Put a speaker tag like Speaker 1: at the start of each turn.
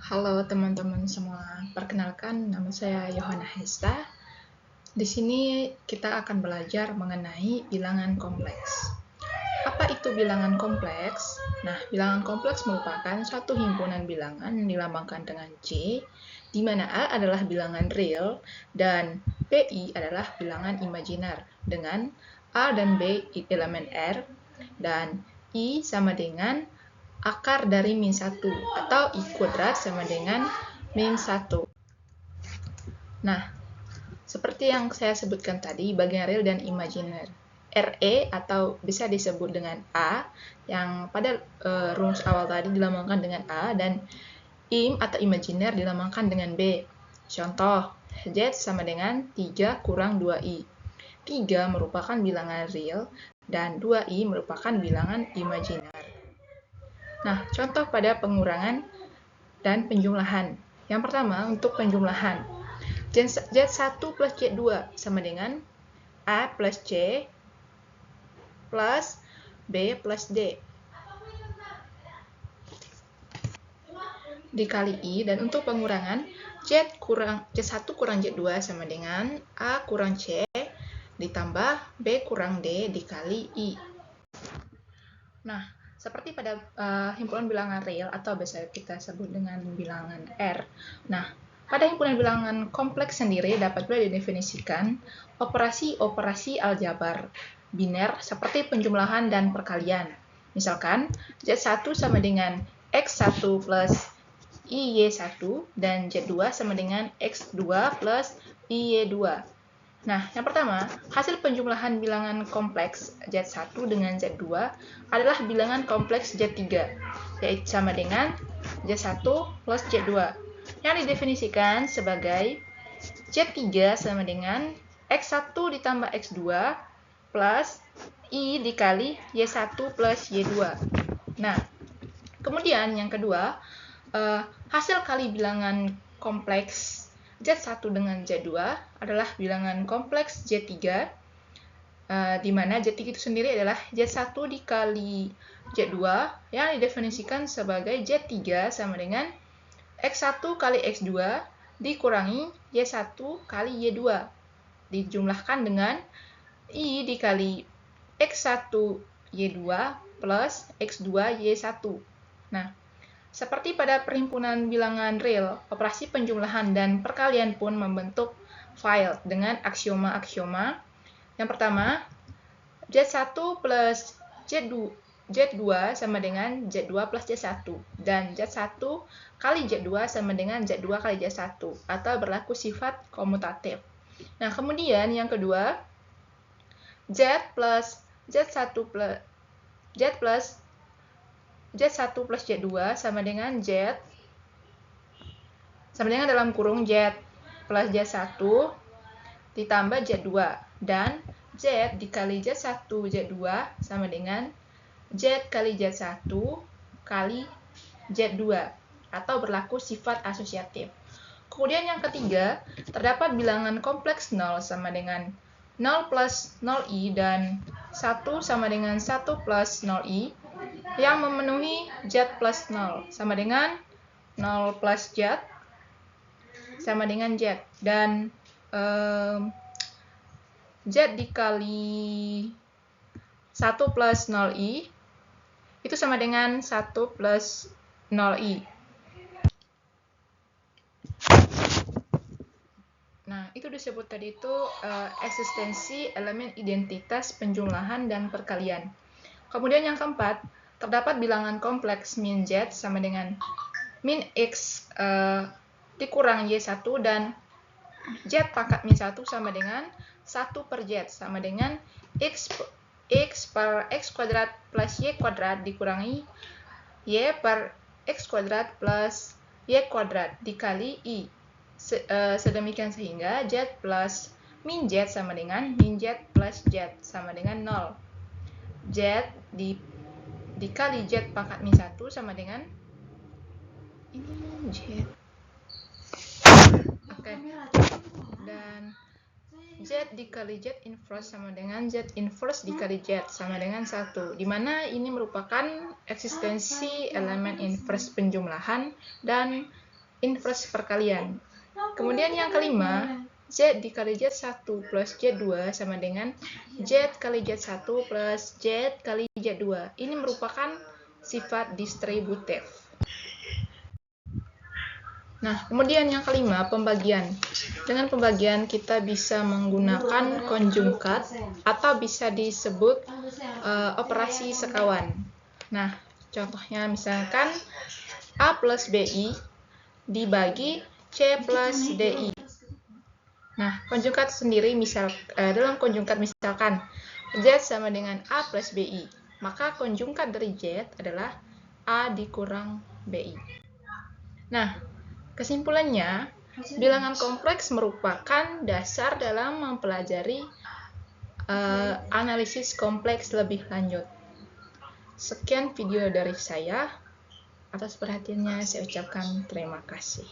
Speaker 1: Halo teman-teman semua, perkenalkan nama saya Yohana Hesta. Di sini kita akan belajar mengenai bilangan kompleks. Apa itu bilangan kompleks? Nah, bilangan kompleks merupakan suatu himpunan bilangan yang dilambangkan dengan C, di mana A adalah bilangan real dan BI adalah bilangan imajiner dengan A dan B elemen R dan I sama dengan akar dari min 1 atau I kuadrat sama dengan min 1. Nah, seperti yang saya sebutkan tadi, bagian real dan imajiner. RE atau bisa disebut dengan A yang pada rumus awal tadi dilambangkan dengan A dan IM atau imajiner dilambangkan dengan B. Contoh, Z sama dengan 3 kurang 2I. 3 merupakan bilangan real dan 2I merupakan bilangan imajiner. Nah, contoh pada pengurangan dan penjumlahan. Yang pertama, untuk penjumlahan. Z1 plus Z2 sama dengan A plus C plus B plus D dikali I. Dan untuk pengurangan, Z1 kurang Z2 sama dengan A kurang C ditambah B kurang D dikali I. Nah, seperti pada himpunan bilangan real atau biasa kita sebut dengan bilangan R. Nah, pada himpunan bilangan kompleks sendiri dapat pula didefinisikan operasi-operasi aljabar biner seperti penjumlahan dan perkalian. Misalkan, Z1 sama dengan X1 plus IY1 dan Z2 sama dengan X2 plus IY2. Nah, yang pertama, hasil penjumlahan bilangan kompleks Z1 dengan Z2 adalah bilangan kompleks Z3, yaitu sama dengan Z1 plus Z2, yang didefinisikan sebagai Z3 sama dengan X1 ditambah X2 plus I dikali Y1 plus Y2. Nah, kemudian yang kedua, hasil kali bilangan kompleks Z1 dengan Z2 adalah bilangan kompleks Z3, di mana Z3 itu sendiri adalah Z1 dikali Z2 yang didefinisikan sebagai Z3 sama dengan X1 kali X2 dikurangi Y1 kali Y2 dijumlahkan dengan I dikali X1 Y2 plus X2 Y1. Nah, seperti pada perhimpunan bilangan real, operasi penjumlahan dan perkalian pun membentuk file dengan aksioma-aksioma. Yang pertama, Z1 plus Z2 sama dengan Z2 plus Z1 dan Z1 kali Z2 sama dengan Z2 kali Z1 atau berlaku sifat komutatif. Nah, kemudian yang kedua, Z1 plus Z1 plus Z2 sama dengan Z sama dengan dalam kurung Z plus Z1 ditambah Z2 dan Z dikali Z1 Z2 sama dengan Z kali Z1 kali Z2 atau berlaku sifat asosiatif. Kemudian yang ketiga, terdapat bilangan kompleks 0 sama dengan 0 plus 0i dan 1 sama dengan 1 plus 0i yang memenuhi Z plus 0 sama dengan 0 plus Z sama dengan Z dan Z dikali 1 plus 0i itu sama dengan 1 plus 0i. Nah, itu disebut tadi itu eksistensi elemen identitas penjumlahan dan perkalian. Kemudian yang keempat, terdapat bilangan kompleks min Z sama dengan min X dikurang Y1 dan Z pangkat min 1 sama dengan 1 per Z sama dengan X per X kuadrat plus Y kuadrat dikurangi Y per X kuadrat plus Y kuadrat dikali I. Sedemikian sehingga Z plus min Z sama dengan min Z plus Z sama dengan 0. Z dikali Z pangkat min 1 sama dengan ini Z. Oke. Dan Z dikali Z inverse sama dengan Z inverse dikali Z sama dengan 1. Dimana ini merupakan eksistensi elemen inverse penjumlahan dan inverse perkalian. Kemudian yang kelima, Z dikali Z1 plus Z2 sama dengan Z kali Z1 plus Z kali Z2. Ini merupakan sifat distributif. Nah, kemudian yang kelima, pembagian. Dengan pembagian kita bisa menggunakan konjungkat atau bisa disebut operasi sekawan. Nah, contohnya misalkan A plus BI dibagi C plus DI. Nah, konjungkat sendiri dalam konjungkat misalkan Z sama dengan A plus BI, maka konjungkat dari Z adalah A dikurang BI. Nah, kesimpulannya, bilangan kompleks merupakan dasar dalam mempelajari analisis kompleks lebih lanjut. Sekian video dari saya. Atas perhatiannya saya ucapkan terima kasih.